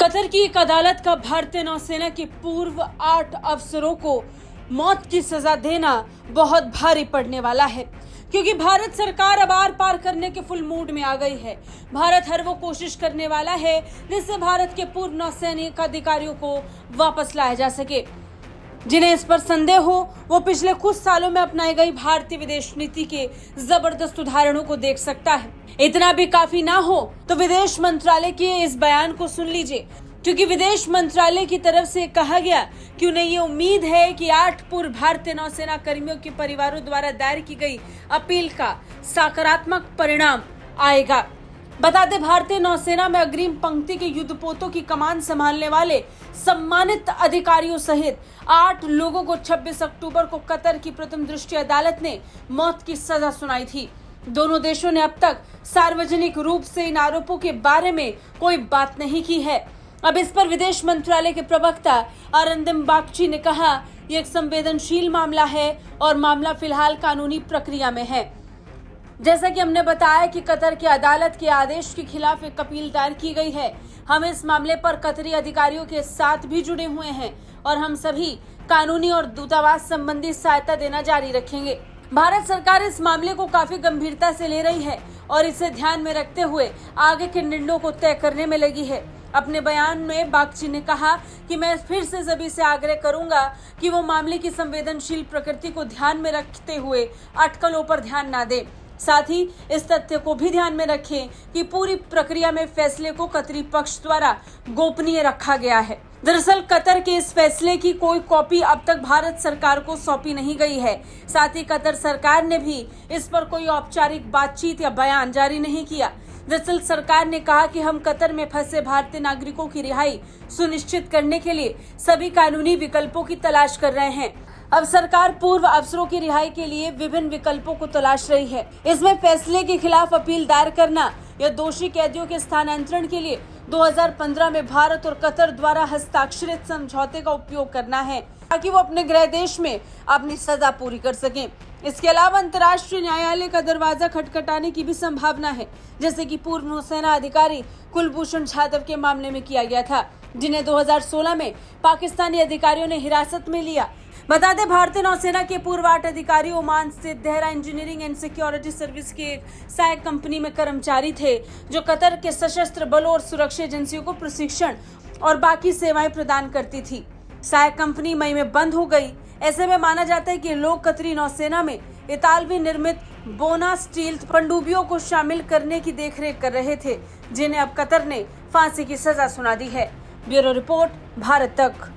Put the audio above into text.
Qatar की एक अदालत का भारतीय नौसेना के पूर्व 8 अफसरों को मौत की सजा देना बहुत भारी पड़ने वाला है, क्योंकि भारत सरकार अब आर पार करने के फुल मूड में आ गई है। भारत हर वो कोशिश करने वाला है जिससे भारत के पूर्व नौसैनिक अधिकारियों को वापस लाया जा सके। जिन्हें इस पर संदेह हो वो पिछले कुछ सालों में अपनाई गई भारतीय विदेश नीति के जबरदस्त उदाहरणों को देख सकता है। इतना भी काफी ना हो तो विदेश मंत्रालय के इस बयान को सुन लीजिए, क्योंकि विदेश मंत्रालय की तरफ से कहा गया कि उन्हें ये उम्मीद है कि 8 पूर्व भारतीय नौसेना कर्मियों के परिवारों द्वारा दायर की गई अपील का सकारात्मक परिणाम आएगा। बता दें, भारतीय नौसेना में अग्रिम पंक्ति के युद्धपोतों की कमान संभालने वाले सम्मानित अधिकारियों सहित 8 लोगों को 26 अक्टूबर को कतर की प्रथम दृष्टि अदालत ने मौत की सजा सुनाई थी। दोनों देशों ने अब तक सार्वजनिक रूप से इन आरोपों के बारे में कोई बात नहीं की है। अब इस पर विदेश मंत्रालय के प्रवक्ता अरिंदम बागची ने कहा, यह एक संवेदनशील मामला है और मामला फिलहाल कानूनी प्रक्रिया में है। जैसा कि हमने बताया कि कतर की अदालत के आदेश के खिलाफ एक अपील दायर की गई है। हम इस मामले पर कतरी अधिकारियों के साथ भी जुड़े हुए हैं और हम सभी कानूनी और दूतावास संबंधी सहायता देना जारी रखेंगे। भारत सरकार इस मामले को काफी गंभीरता से ले रही है और इसे ध्यान में रखते हुए आगे के निर्णयों को तय करने में लगी है। अपने बयान में बागची ने कहा कि मैं फिर से सभी से आग्रह करूंगा कि वो मामले की संवेदनशील प्रकृति को ध्यान में रखते हुए अटकलों पर ध्यान न दें। साथ ही इस तथ्य को भी ध्यान में रखें कि पूरी प्रक्रिया में फैसले को कतरी पक्ष द्वारा गोपनीय रखा गया है। दरअसल कतर के इस फैसले की कोई कॉपी अब तक भारत सरकार को सौंपी नहीं गई है। साथ ही कतर सरकार ने भी इस पर कोई औपचारिक बातचीत या बयान जारी नहीं किया। दरअसल सरकार ने कहा कि हम कतर में फंसे भारतीय नागरिकों की रिहाई सुनिश्चित करने के लिए सभी कानूनी विकल्पों की तलाश कर रहे हैं। अब सरकार पूर्व अफसरों की रिहाई के लिए विभिन्न विकल्पों को तलाश रही है। इसमें फैसले के खिलाफ अपील दायर करना या दोषी कैदियों के स्थानांतरण के लिए 2015 में भारत और कतर द्वारा हस्ताक्षरित समझौते का उपयोग करना है, ताकि वो अपने गृह देश में अपनी सजा पूरी कर सकें। इसके अलावा अंतर्राष्ट्रीय न्यायालय का दरवाजा खटखटाने की भी संभावना है, जैसे कि पूर्व नौसेना अधिकारी कुलभूषण जाधव के मामले में किया गया था, जिन्हें 2016 में पाकिस्तानी अधिकारियों ने हिरासत में लिया। बता दें, भारतीय नौसेना के पूर्व 8 अधिकारी ओमान स्थित Dehra engineering and security service की एक सहायक कंपनी में कर्मचारी थे, जो कतर के सशस्त्र बलों और सुरक्षा एजेंसियों को प्रशिक्षण और बाकी सेवाएं प्रदान करती थी। सहायक कंपनी मई में बंद हो गई। ऐसे में माना जाता है कि लोग कतरी नौसेना में इतालवी निर्मित बोना स्टील पनडुब्बियों को शामिल करने की देखरेख कर रहे थे, जिन्हें अब कतर ने फांसी की सजा सुना दी है। ब्यूरो रिपोर्ट, भारत तक।